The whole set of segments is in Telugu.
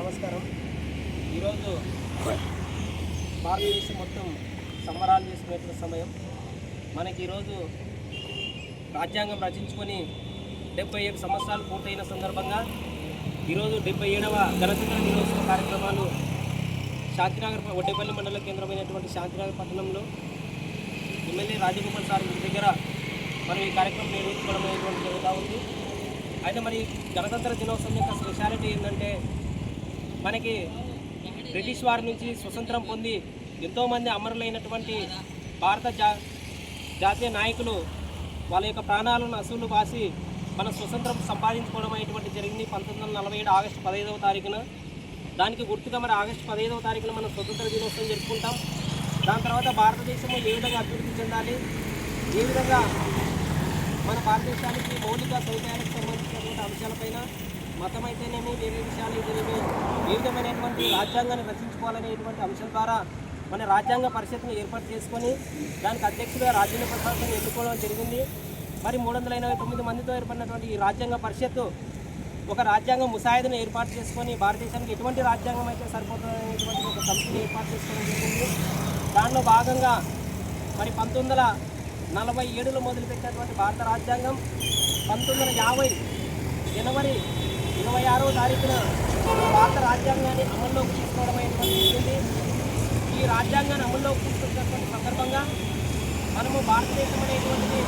నమస్కారం. ఈరోజు భారతదేశం మొత్తం సంబరాలు చేసుకునేటువంటి సమయం. మనకి ఈరోజు రాజ్యాంగం రచించుకొని 77 సంవత్సరాలు పూర్తయిన సందర్భంగా ఈరోజు 77వ గణతంత్ర దినోత్సవ కార్యక్రమాలు శాంతినగర్ ఒడ్డేపల్లి మండల కేంద్రమైనటువంటి శాంతినగర్ పట్టణంలో ఎమ్మెల్యే రాజగోపాల్ సార్ ఇంటి దగ్గర మనం ఈ కార్యక్రమం నిర్వహించుకోవడం అనేటువంటి జరుగుతూ ఉంది. అయితే మరి గణతంత్ర దినోత్సవం యొక్క స్పెషాలిటీ ఏంటంటే, మనకి బ్రిటిష్ వారి నుంచి స్వతంత్రం పొంది ఎంతోమంది అమరులైనటువంటి భారత జాతీయ నాయకులు వాళ్ళ యొక్క ప్రాణాలను అసూలు బాసి మన స్వతంత్రం సంపాదించుకోవడం అనేటువంటి జరిగింది 1947 ఆగస్టు 15వ తారీఖున. దానికి గుర్తుగా మరి ఆగస్టు 15వ తారీఖున మనం స్వతంత్ర దినోత్సవం జరుపుకుంటాం. దాని తర్వాత భారతదేశంలో ఏ విధంగా అభివృద్ధి చెందాలి, ఏ విధంగా మన భారతదేశానికి మౌలిక సౌకర్యాలకు సంబంధించినటువంటి అంశాలపైన మతం అయితేనేమి వేరే విషయాలు అయితేనేమి ఏ విధమైనటువంటి రాజ్యాంగాన్ని రచించుకోవాలనేటువంటి అంశం ద్వారా మన రాజ్యాంగ పరిషత్ను ఏర్పాటు చేసుకొని దానికి అధ్యక్షుడిగా రాజ్యాంగ ప్రసాద్ని ఎన్నుకోవడం జరిగింది. మరి 389 మందితో ఏర్పడినటువంటి ఈ రాజ్యాంగ పరిషత్తు ఒక రాజ్యాంగ ముసాయిదాను ఏర్పాటు చేసుకొని భారతదేశానికి ఎటువంటి రాజ్యాంగం అయితే సరిపోతుందనేటువంటి ఒక సమితిని ఏర్పాటు చేసుకోవడం జరిగింది. దానిలో భాగంగా మరి 1947లో మొదలుపెట్టినటువంటి భారత రాజ్యాంగం 1950 జనవరి 26వ తారీఖున భారత రాజ్యాంగాన్ని అమల్లోకి తీసుకోవడం అనేటువంటి జరిగింది. ఈ రాజ్యాంగాన్ని అమల్లోకి తీసుకొచ్చినటువంటి సందర్భంగా మనము భారతదేశం అనేటువంటిది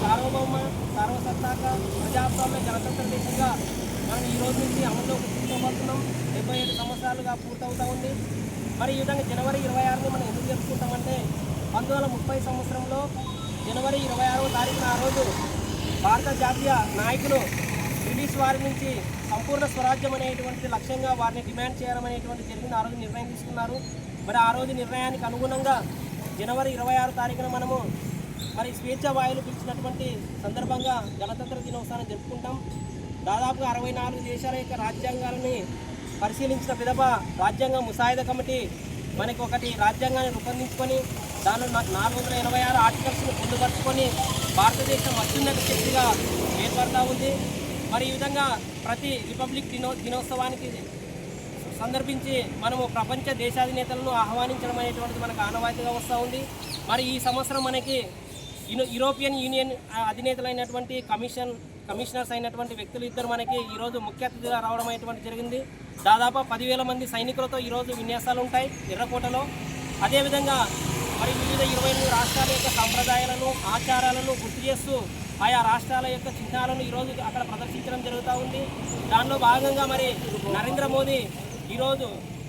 సార్వభౌమ సర్వసత్తాక ప్రజాస్వామ్య గణతంత్ర దేశంగా మనం ఈ రోజు నుంచి అమల్లోకి తీసుకోబోతున్నాం. 77 సంవత్సరాలుగా పూర్తవుతూ ఉంది. మరి ఈ విధంగా జనవరి 26ని మనం ఎందుకు జరుపుకుంటామంటే 1930 సంవత్సరంలో జనవరి 26వ తారీఖున ఆ రోజు భారత జాతీయ నాయకులు బ్రిటిష్ వారి నుంచి సంపూర్ణ స్వరాజ్యం అనేటువంటి లక్ష్యంగా వారిని డిమాండ్ చేయడం అనేటువంటి జరిగిన ఆ రోజు నిర్ణయం తీసుకున్నారు. మరి ఆ రోజు నిర్ణయానికి అనుగుణంగా జనవరి 26 తారీఖున మనము మరి స్వేచ్ఛ వాయులు పిలిచినటువంటి సందర్భంగా గణతంత్ర దినోత్సవాన్ని జరుపుకుంటాం. దాదాపుగా 64 దేశాల యొక్క రాజ్యాంగాలని పరిశీలించిన పిదప రాజ్యాంగ ముసాయిదా కమిటీ మనకి ఒకటి రాజ్యాంగాన్ని రూపొందించుకొని దానిలో 486 ఆర్టికల్స్ను పొందుపరుచుకొని భారతదేశం అత్యున్నత శక్తిగా ఏర్పడుతూ ఉంది. మరి ఈ విధంగా ప్రతి రిపబ్లిక్ దినోత్సవానికి సందర్భించి మనము ప్రపంచ దేశాధినేతలను ఆహ్వానించడం అనేటువంటిది మనకు ఆనవాయితీగా వస్తూ ఉంది. మరి ఈ సంవత్సరం మనకి యూరోపియన్ యూనియన్ అధినేతలైనటువంటి కమిషనర్స్ అయినటువంటి వ్యక్తులు ఇద్దరు మనకి ఈరోజు ముఖ్య అతిథిగా రావడం అనేటువంటి జరిగింది. దాదాపు 10,000 మంది సైనికులతో ఈరోజు విన్యాసాలు ఉంటాయి ఎర్రకోటలో. అదేవిధంగా మరి వివిధ 28 రాష్ట్రాల యొక్క సంప్రదాయాలను ఆచారాలను గుర్తు చేస్తూ ఆయా రాష్ట్రాల యొక్క చిహ్నాలను ఈరోజు అక్కడ ప్రదర్శించడం జరుగుతూ ఉంది. దానిలో భాగంగా మరి నరేంద్ర మోదీ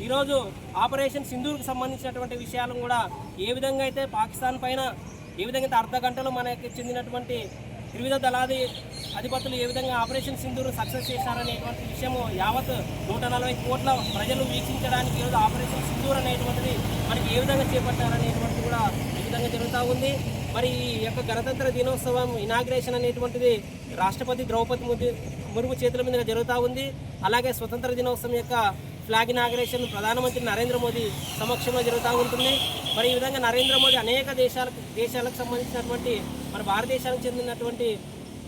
ఈరోజు ఆపరేషన్ సింధూర్కి సంబంధించినటువంటి విషయాలను కూడా ఏ విధంగా అయితే పాకిస్తాన్ పైన ఏ విధంగా అయితే అర్ధ గంటలో మనకి చెందినటువంటి త్రివిధ దళాది అధిపతులు ఏ విధంగా ఆపరేషన్ సింధూర్ సక్సెస్ చేశారనేటువంటి విషయము యావత్ 140 కోట్ల ప్రజలు వీక్షించడానికి ఈరోజు ఆపరేషన్ సింధూర్ అనేటువంటిది మనకి ఏ విధంగా చేపట్టారనేటువంటిది కూడా ఈ విధంగా జరుగుతూ ఉంది. మరి ఈ యొక్క గణతంత్ర దినోత్సవం ఇనాగ్రేషన్ అనేటువంటిది రాష్ట్రపతి ద్రౌపది ముర్ము చేతుల మీదుగా జరుగుతూ ఉంది. అలాగే స్వతంత్ర దినోత్సవం యొక్క ఫ్లాగ్ ఇనాగ్రేషన్ ప్రధానమంత్రి నరేంద్ర మోదీ సమక్షంలో జరుగుతూ ఉంటుంది. మరి ఈ విధంగా నరేంద్ర మోదీ అనేక దేశాలకు సంబంధించినటువంటి మన భారతదేశానికి చెందినటువంటి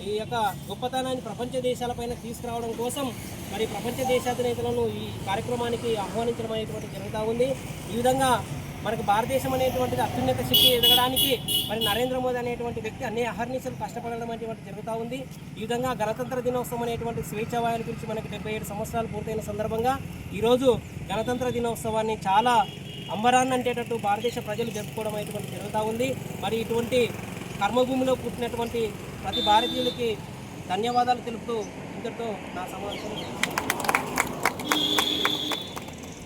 ఈ యొక్క గొప్పతనాన్ని ప్రపంచ దేశాలపైన తీసుకురావడం కోసం మరి ప్రపంచ దేశాధినేతలను ఈ కార్యక్రమానికి ఆహ్వానించడం అనేటువంటి జరుగుతూ ఉంది. ఈ విధంగా మనకు భారతదేశం అనేటువంటిది అత్యున్నత శక్తి ఎదగడానికి మరి నరేంద్ర మోదీ అనేటువంటి వ్యక్తి అన్ని అహర్నిశలు కష్టపడడం అనేటువంటి జరుగుతూ ఉంది. ఈ విధంగా గణతంత్ర దినోత్సవం అనేటువంటి స్వేచ్ఛ వాయుల గురించి మనకి 77 సంవత్సరాలు పూర్తయిన సందర్భంగా ఈరోజు గణతంత్ర దినోత్సవాన్ని చాలా అంబరాన్ని అంటేటట్టు భారతదేశ ప్రజలు జరుపుకోవడం అనేటువంటి జరుగుతూ ఉంది. మరి ఇటువంటి కర్మభూమిలో పుట్టినటువంటి ప్రతి భారతీయులకి ధన్యవాదాలు తెలుపుతూ ఇంతటితో నా సమావేశం